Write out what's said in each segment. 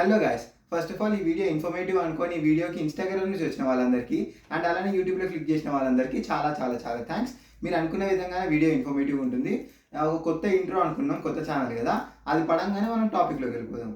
Hello guys, first of all ఈ video informative అనుకోని ఈ వీడియోకి ఇన్స్టాగ్రామ్ నుంచి వచ్చిన వాళ్ళందరికీ అండ్ అలానే యూట్యూబ్లో క్లిక్ చేసిన వాళ్ళందరికీ చాలా చాలా చాలా థ్యాంక్స్. మీరు అనుకున్న విధంగానే వీడియో ఇన్ఫర్మేటివ్ ఉంటుంది. ఒక కొత్త ఇంట్రో అనుకున్నాం, కొత్త ఛానల్ కదా, అది పడంగానే మనం టాపిక్లోకి వెళ్ళిపోదాం.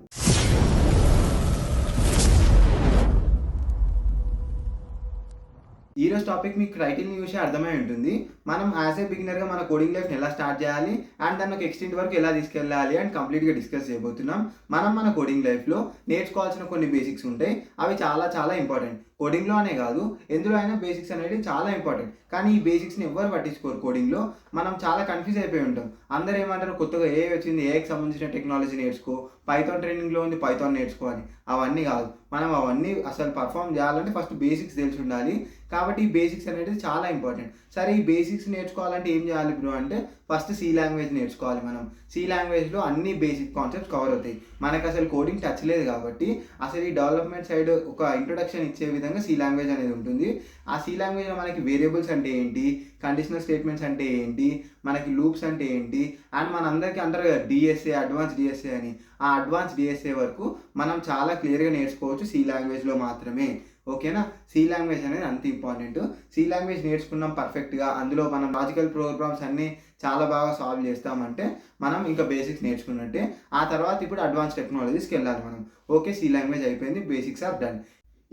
ఈరోజు టాపిక్ మీకు టైటిల్ని చూసి అర్థమై ఉంటుంది. మనం యాజ్ ఏ బిగినర్గా మన కోడింగ్ లైఫ్ని ఎలా స్టార్ట్ చేయాలి అండ్ దాన్ని ఒక ఎక్స్టెంట్ వరకు ఎలా తీసుకెళ్ళాలి అండ్ కంప్లీట్గా డిస్కస్ చేయబోతున్నాం. మన కోడింగ్ లైఫ్లో నేర్చుకోవాల్సిన కొన్ని బేసిక్స్ ఉంటాయి. అవి చాలా చాలా ఇంపార్టెంట్. కోడింగ్లో అనే కాదు, ఎందులో అయినా బేసిక్స్ అనేది చాలా ఇంపార్టెంట్. కానీ ఈ బేసిక్స్ని ఎవ్వరు పట్టించుకోరు. కోడింగ్లో మనం చాలా కన్ఫ్యూజ్ అయిపోయి ఉంటాం. అందరూ ఏమంటారు, కొత్తగా ఏ వచ్చింది, ఏకి సంబంధించిన టెక్నాలజీ నేర్చుకో, పైథాన్ ట్రైనింగ్లో ఉంది పైథాన్ నేర్చుకో అని. అవన్నీ కాదు. మనం అవన్నీ అసలు పర్ఫామ్ చేయాలంటే ఫస్ట్ బేసిక్స్ తెలిసి ఉండాలి. కాబట్టి ఈ బేసిక్స్ అనేది చాలా ఇంపార్టెంట్. సరే, ఈ బేసిక్స్ నేర్చుకోవాలంటే ఏం చేయాలి బ్రో అంటే, ఫస్ట్ సి లాంగ్వేజ్ నేర్చుకోవాలి. మనం సి లాంగ్వేజ్లో అన్ని బేసిక్ కాన్సెప్ట్స్ కవర్ అవుతాయి. మనకు అసలు కోడింగ్ టచ్ లేదు కాబట్టి అసలు ఈ డెవలప్మెంట్ సైడ్ ఒక ఇంట్రొడక్షన్ ఇచ్చే విధంగా సి లాంగ్వేజ్ అనేది ఉంటుంది. ఆ సి లాంగ్వేజ్లో మనకి వేరియబుల్స్ అంటే ఏంటి, కండిషనల్ స్టేట్మెంట్స్ అంటే ఏంటి, మనకి లూప్స్ అంటే ఏంటి, అండ్ మనందరికీ అంటారు కదా డిఎస్ఏ, అడ్వాన్స్ డిఎస్ఏ అని. ఆ అడ్వాన్స్ డిఎస్ఏ వరకు మనం చాలా క్లియర్గా నేర్చుకోవచ్చు సి లాంగ్వేజ్లో మాత్రమే. ఓకేనా? సి లాంగ్వేజ్ అనేది అంత ఇంపార్టెంట్. సి లాంగ్వేజ్ నేర్చుకున్నాం పర్ఫెక్ట్గా, అందులో మనం లాజికల్ ప్రోగ్రామ్స్ అన్నీ చాలా బాగా సాల్వ్ చేస్తామంటే మనం ఇంకా బేసిక్స్ నేర్చుకున్నట్టే. ఆ తర్వాత ఇప్పుడు అడ్వాన్స్ టెక్నాలజీస్కి వెళ్ళాలి మనం. ఓకే, సి లాంగ్వేజ్ అయిపోయింది, బేసిక్స్ ఆర్ డన్.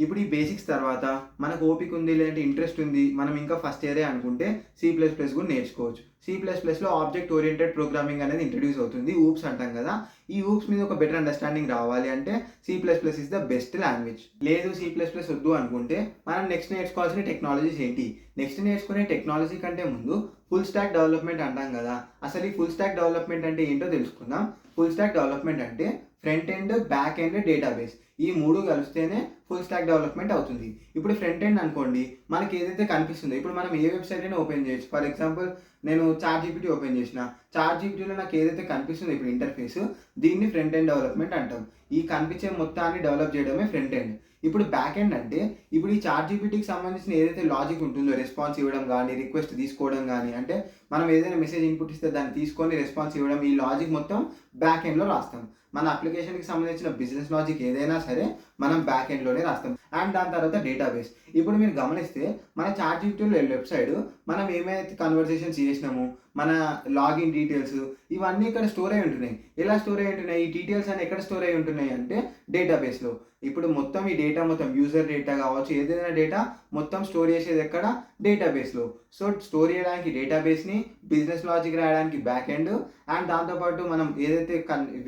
ఇప్పుడు ఈ బేసిక్స్ తర్వాత మనకు ఓపిక ఉంది, లేదంటే ఇంట్రెస్ట్ ఉంది, మనం ఇంకా ఫస్ట్ ఇయరే అనుకుంటే C++ కూడా నేర్చుకోవచ్చు. C++లో ఆబ్జెక్ట్ ఓరియంటెడ్ ప్రోగ్రామింగ్ అనేది ఇంట్రడ్యూస్ అవుతుంది. ఊప్స్ అంటాం కదా. ఈ ఊప్స్ మీద ఒక బెటర్ అండర్స్టాండింగ్ రావాలి అంటే C++ is the best language. లేదు C++ వద్దు అనుకుంటే మనం నెక్స్ట్ నేర్చుకోవాల్సిన టెక్నాలజీస్ ఏంటి? నెక్స్ట్ నేర్చుకునే టెక్నాలజీ కంటే ముందు ఫుల్ స్టాక్ డెవలప్మెంట్ అంటాం కదా. అసలు ఈ ఫుల్ స్టాక్ డెవలప్మెంట్ అంటే ఏంటో తెలుసుకుందాం. ఫుల్ స్టాక్ డెవలప్మెంట్ అంటే front end, back end, database, ఈ మూడు కలిస్తేనే ఫుల్ స్టాక్ డెవలప్మెంట్ అవుతుంది. ఇప్పుడు ఫ్రంట్ ఎండ్ అనుకోండి, మనకి ఏదైతే కనిపిస్తుందో, ఇప్పుడు మనం ఏ వెబ్సైట్ అయినా ఓపెన్ చేయొచ్చు. ఫర్ ఎగ్జాంపుల్ నేను చాట్‌జీపీటీ ఓపెన్ చేసిన, చాట్‌జీపీటీలో నాకు ఏదైతే కనిపిస్తుందో ఇప్పుడు ఇంటర్ఫేస్, దీన్ని ఫ్రంట్ ఎండ్ డెవలప్మెంట్ అంటాం. ఈ కనిపించే మొత్తాన్ని డెవలప్ చేయడమే ఫ్రంట్ ఎండ్. ఇప్పుడు బ్యాక్ ఎండ్ అంటే ఇప్పుడు ఈ చాట్‌జీపీటీకి సంబంధించిన ఏదైతే లాజిక్ ఉంటుందో, రెస్పాన్స్ ఇవ్వడం కానీ, రిక్వెస్ట్ తీసుకోవడం కానీ, అంటే మనం ఏదైనా మెసేజ్ ఇన్పుట్ ఇస్తే దాన్ని తీసుకొని రెస్పాన్స్ ఇవ్వడం, ఈ లాజిక్ మొత్తం బ్యాక్ ఎండ్లో రాస్తాం. మన అప్లికేషన్కి సంబంధించిన బిజినెస్ లాజిక్ ఏదైనా సరే మనం బ్యాక్ ఎండ్లోనే రాస్తాం. అండ్ దాని తర్వాత డేటాబేస్. ఇప్పుడు మీరు గమనిస్తే మన చాట్‌జీపీటీలో వెబ్సైట్ మనం ఏమైతే కన్వర్సేషన్స్ చేసినామో, మన లాగిన్ డీటెయిల్స్ ఇవన్నీ ఇక్కడ స్టోర్ అయి ఉంటున్నాయి. ఎలా స్టోర్ అయి ఉంటున్నాయి? ఈ డీటెయిల్స్ అన్ని ఎక్కడ స్టోర్ అయి ఉంటున్నాయి అంటే డేటాబేస్లో. ఇప్పుడు మొత్తం ఈ డేటా మొత్తం యూజర్ డేటా కావచ్చు, ఏదైనా డేటా మొత్తం స్టోర్ చేసేది ఎక్కడ? డేటాబేస్లో. సో స్టోర్ చేయడానికి డేటాబేస్ని, బిజినెస్ లాజిక్ రాయడానికి బ్యాక్ ఎండ్, అండ్ దాంతోపాటు మనం ఏదైతే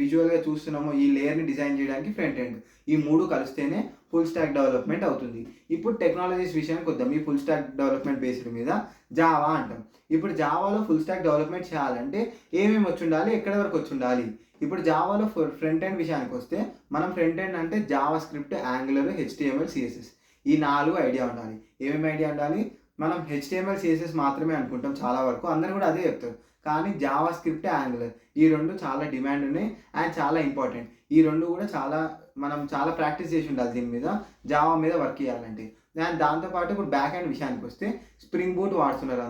విజువల్గా చూస్తున్నామో ఈ లేయర్ని డిజైన్ చేయడానికి ఫ్రంట్ ఎండ్. ఈ మూడు కలిస్తేనే ఫుల్ స్టాక్ డెవలప్మెంట్ అవుతుంది. ఇప్పుడు టెక్నాలజీస్ విషయానికి వద్దాం. ఈ ఫుల్ స్టాక్ డెవలప్మెంట్ బేస్డ్ మీద జావా అంటాం. ఇప్పుడు జావాలో ఫుల్ స్టాక్ డెవలప్మెంట్ చేయాలంటే ఏమేమి వచ్చి ఉండాలి, ఎక్కడి వరకు వచ్చి ఉండాలి? ఇప్పుడు జావాలో ఫ్రంట్ ఎండ్ విషయానికి వస్తే మనం ఫ్రంట్ ఎండ్ అంటే Java script, angular, HTML, CSS, ఈ 4 ఐడియా ఉండాలి. ఏమేమి ఐడియా ఉండాలి? మనం HTML, CSS మాత్రమే అనుకుంటాం చాలా వరకు, అందరూ కూడా అదే చెప్తారు. కానీ జావా స్క్రిప్ట్, యాంగులర్ ఈ రెండు చాలా డిమాండ్ ఉన్నాయి అండ్ చాలా ఇంపార్టెంట్. ఈ రెండు కూడా మనం చాలా ప్రాక్టీస్ చేసి ఉండాలి దీని మీద, జావా మీద వర్క్ చేయాలంటే. అండ్ దాంతోపాటు ఇప్పుడు బ్యాక్ ఎండ్ విషయానికి వస్తే స్ప్రింగ్ బూట్ వాడుతున్నారు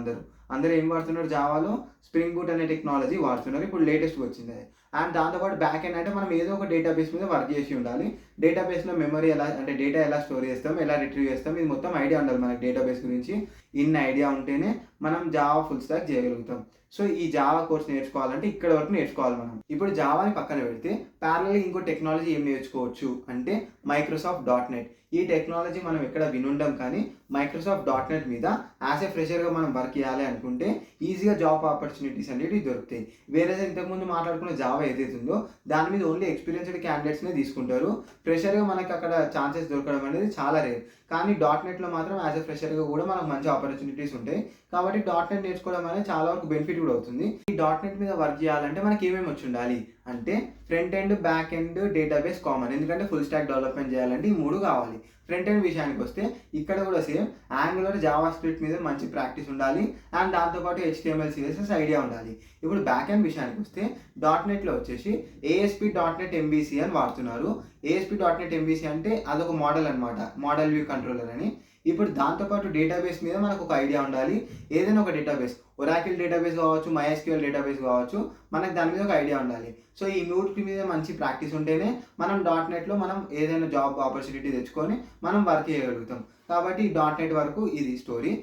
అందరూ ఏం వాడుతున్నారు? జావాలో స్ప్రింగ్ బూట్ అనే టెక్నాలజీ వాడుతున్నారు. ఇప్పుడు లేటెస్ట్గా వచ్చింది అది. అండ్ దాంతోపాటు బ్యాక్ ఎండ్ అంటే మనం ఏదో ఒక డేటాబేస్ మీద వర్క్ చేసి ఉండాలి. డేటాబేస్లో మెమరీ ఎలా, అంటే డేటా ఎలా స్టోర్ చేస్తాం, ఎలా రిట్రీవ్ చేస్తాం, ఇది మొత్తం ఐడియా ఉండాలి మనకి డేటాబేస్ గురించి. ఇన్ని ఐడియా ఉంటేనే మనం జావా ఫుల్ స్టాక్ చేయగలుగుతాం. సో ఈ జావా కోర్స్ నేర్చుకోవాలంటే ఇక్కడ వరకు నేర్చుకోవాలి మనం. ఇప్పుడు జావాని పక్కన పెడితే ప్యారలల్ ఇంకో టెక్నాలజీ ఏం నేర్చుకోవచ్చు అంటే మైక్రోసాఫ్ట్ .NET. ఈ టెక్నాలజీ మనం ఎక్కడ వినుండం, కానీ మైక్రోసాఫ్ట్ .NET మీద యాజ్ ఏ ఫ్రెషర్గా మనం వర్క్ చేయాలి అనుకుంటే ఈజీగా జాబ్ ఆపర్చునిటీస్ అనేవి దొరుకుతాయి. వేరే ఇంతకుముందు మాట్లాడుకున్న జావా ఏదైతే ఉందో దాని మీద ఓన్లీ ఎక్స్పీరియన్స్డ్ క్యాండిడేట్స్నే తీసుకుంటారు. ఫ్రెషర్గా మనకి అక్కడ ఛాన్సెస్ దొరకడం అనేది చాలా రేర్. కానీ .NETలో మాత్రం యాజ్ ఏ ఫ్రెషర్గా కూడా మనకు మంచి ఆపర్చునిటీస్ ఉంటాయి. కాబట్టి .NET నేర్చుకోవడం అనేది చాలా వరకు బెనిఫిట్ కూడా అవుతుంది. ఈ .NET మీద వర్క్ చేయాలంటే మనకి ఏమేమి వచ్చి ఉండాలి అంటే front end, back end, database common. ఎందుకంటే ఫుల్ స్టాక్ డెవలప్మెంట్ చేయాలంటే ఈ మూడు కావాలి. ఫ్రంట్ ఎండ్ విషయానికి వస్తే ఇక్కడ కూడా సేమ్ యాంగులర్, జావా స్క్రిప్ట్ మీద మంచి ప్రాక్టీస్ ఉండాలి. అండ్ దాంతోపాటు HTML, CSS ఐడియా ఉండాలి. ఇప్పుడు బ్యాక్ ఎండ్ విషయానికి వస్తే .NETలో వచ్చేసి ASP.NET MVC అని వాడుతున్నారు. ASP.NET MVC అంటే అదొక మోడల్ అనమాట, మోడల్ వ్యూ కంట్రోలర్ అని. ఇప్పుడు దాంతోపాటు డేటాబేస్ మీద మనకు ఒక ఐడియా ఉండాలి. ఏదైనా ఒక డేటాబేస్, ఒరాకిల్ డేటాబేస్ కావచ్చు, మైఎస్క్యూఎల్ డేటాబేస్ కావచ్చు, మనకు దాని మీద ఒక ఐడియా ఉండాలి. సో ఈ మూడింటి మీద మంచి ప్రాక్టీస్ ఉంటేనే మనం .NETలో మనం ఏదైనా జాబ్ ఆపర్చునిటీ తెచ్చుకొని మనం వర్క్ చేయగలుగుతాం. కాబట్టి .NET వరకు ఇది స్టోరీ.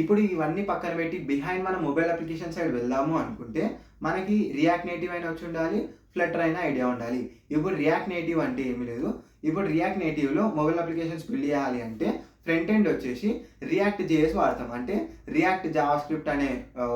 ఇప్పుడు ఇవన్నీ పక్కన పెట్టి బిహైండ్ మన మొబైల్ అప్లికేషన్ సైడ్ వెళ్దాము అనుకుంటే మనకి రియాక్ట్ నేటివ్ అయినా వచ్చి ఉండాలి, ఫ్లటర్ అయినా ఐడియా ఉండాలి. ఇప్పుడు రియాక్ట్ నేటివ్ అంటే ఏమీ లేదు. ఇప్పుడు రియాక్ట్ నేటివ్లో మొబైల్ అప్లికేషన్స్ బిల్డ్ చేయాలి అంటే ఫ్రంట్ ఎండ్ వచ్చేసి రియాక్ట్ జేఎస్ వాడతాం. అంటే రియాక్ట్ జావా స్క్రిప్ట్ అనే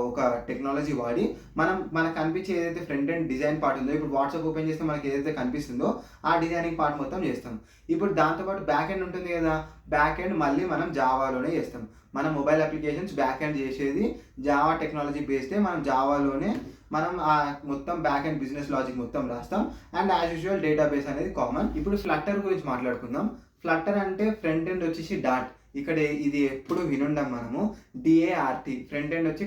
ఒక టెక్నాలజీ వాడి మనకు కనిపించే ఏదైతే ఫ్రంట్ ఎండ్ డిజైన్ పార్ట్ ఉందో, ఇప్పుడు వాట్సాప్ ఓపెన్ చేస్తే మనకి ఏదైతే కనిపిస్తుందో ఆ డిజైనింగ్ పార్ట్ మొత్తం చేస్తాం. ఇప్పుడు దాంతోపాటు బ్యాక్ ఎండ్ ఉంటుంది కదా, బ్యాక్ ఎండ్ మళ్ళీ మనం జావాలోనే చేస్తాం. మన మొబైల్ అప్లికేషన్స్ బ్యాక్ ఎండ్ చేసేది జావా టెక్నాలజీ బేస్డే మనం జావాలోనే మనం ఆ మొత్తం బ్యాక్ ఎండ్ బిజినెస్ లాజిక్ మొత్తం రాస్తాం. అండ్ యాజ్ యూజువల్ డేటాబేస్ అనేది కామన్. ఇప్పుడు ఫ్లటర్ గురించి మాట్లాడుకుందాం. ఫ్లటర్ అంటే ఫ్రంట్ ఎండ్ వచ్చేసి డాట్. ఇక్కడ ఇది ఎప్పుడు వినుండం మనము, DART. ఫ్రంట్ ఎండ్ వచ్చి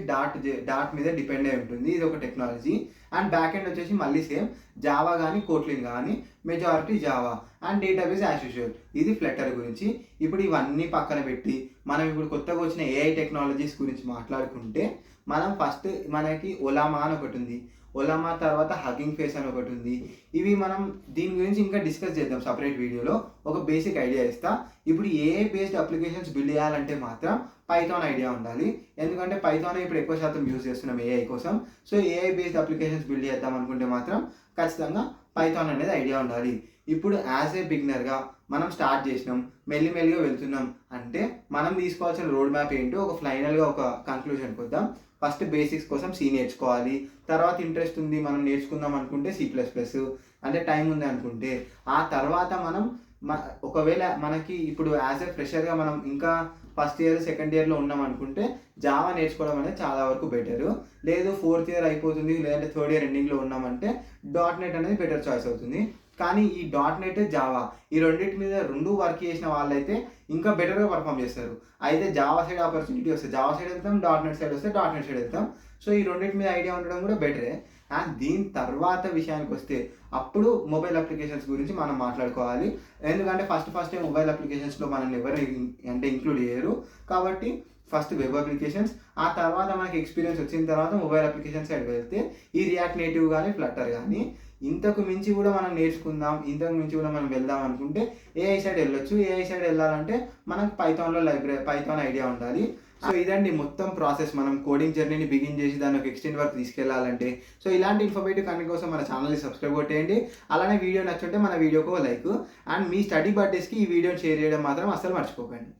డాట్ మీద డిపెండ్ అయి ఉంటుంది. ఇది ఒక టెక్నాలజీ. అండ్ బ్యాక్ ఎండ్ వచ్చేసి మళ్ళీ సేమ్ జావా కానీ కోట్లిన్ కానీ, majority Java. And database as usual. ఇది ఫ్లటర్ గురించి. ఇప్పుడు ఇవన్నీ పక్కన పెట్టి మనం ఇప్పుడు కొత్తగా వచ్చిన AI టెక్నాలజీస్ గురించి మాట్లాడుకుంటే మనం ఫస్ట్ మనకి ఒలామా అని ఒకటి ఉంది. ఒలామా తర్వాత హగ్గింగ్ ఫేస్ అని ఒకటి ఉంది. ఇవి మనం దీని గురించి ఇంకా డిస్కస్ చేద్దాం సపరేట్ వీడియోలో. ఒక బేసిక్ ఐడియా ఇస్తా. ఇప్పుడు AI బేస్డ్ అప్లికేషన్స్ బిల్డ్ చేయాలంటే మాత్రం పైథాన్ ఐడియా ఉండాలి. ఎందుకంటే పైథాన్ ఇప్పుడు ఎక్కువ శాతం యూజ్ చేస్తున్నాం AI కోసం. So AI based applications build చేద్దాం అనుకుంటే మాత్రం ఖచ్చితంగా పైథాన్ అనేది ఐడియా ఉండాలి. ఇప్పుడు యాజ్ ఏ బిగినర్గా మనం స్టార్ట్ చేసినాం, మెల్లిమెల్లిగా వెళ్తున్నాం అంటే మనం తీసుకోవాల్సిన రోడ్ మ్యాప్ ఏంటో ఒక ఫైనల్గా ఒక కంక్లూజన్కి వద్దాం. ఫస్ట్ బేసిక్స్ కోసం C నేర్చుకోవాలి. తర్వాత ఇంట్రెస్ట్ ఉంది మనం నేర్చుకుందాం అనుకుంటే C++, అంటే టైం ఉంది అనుకుంటే. ఆ తర్వాత మనం ఒకవేళ మనకి ఇప్పుడు యాజ్ ఏ ఫ్రెషర్గా మనం ఇంకా ఫస్ట్ ఇయర్ సెకండ్ ఇయర్లో ఉన్నాం అనుకుంటే జావా నేర్చుకోవడం అనేది చాలా వరకు బెటరు. లేదు 4th ఇయర్ అయిపోతుంది, లేదంటే 3rd ఇయర్ ఎండింగ్లో ఉన్నామంటే .NET అనేది బెటర్ చాయిస్ అవుతుంది. కానీ ఈ .NET జావా ఈ రెండింటి మీద వర్క్ చేసిన వాళ్ళైతే ఇంకా బెటర్గా పర్ఫామ్ చేస్తారు. అయితే జావా సైడ్ ఆపర్చునిటీ వస్తే జావా సైడ్ వెళ్తాం, .NET సైడ్ వస్తే .NET సైడ్ వెళ్తాం. సో ఈ రెండింటి మీద ఐడియా ఉండడం కూడా బెటరే. అండ్ దీని తర్వాత విషయానికి వస్తే అప్పుడు మొబైల్ అప్లికేషన్స్ గురించి మనం మాట్లాడుకోవాలి. ఎందుకంటే ఫస్ట్ మొబైల్ అప్లికేషన్స్లో మనల్ని ఎవరు అంటే ఇంక్లూడ్ చేయరు. కాబట్టి ఫస్ట్ వెబ్ అప్లికేషన్స్, ఆ తర్వాత మనకి ఎక్స్పీరియన్స్ వచ్చిన తర్వాత మొబైల్ అప్లికేషన్ సైడ్ వెళ్తే ఈ రియాక్ట్ నేటివ్ కానీ ఫ్లటర్ కానీ ఇంతకు మించి కూడా మనం నేర్చుకుందాం, ఇంతకు మించి కూడా మనం వెళ్దాం అనుకుంటే AI సైడ్ వెళ్ళొచ్చు. AI సైడ్ వెళ్ళాలంటే మనకు పైథాన్ ఐడియా ఉండాలి. సో ఇదండి మొత్తం ప్రాసెస్. మనం కోడింగ్ జర్నీని బిగిన్ చేసి దాన్ని ఒక ఎక్స్టెండ్ వరకు తీసుకెళ్లాలంటే. సో ఇలాంటి ఇన్ఫర్మేటివ్ కంటెంట్ కోసం మన ఛానల్ని సబ్స్క్రైబ్ కొట్టేయండి. అలానే వీడియో నచ్చుంటే మన వీడియోకి లైక్. అండ్ మీ స్టడీ బర్త్డేస్కి ఈ వీడియోని షేర్ చేయడం మాత్రం అస్సలు మర్చిపోకండి.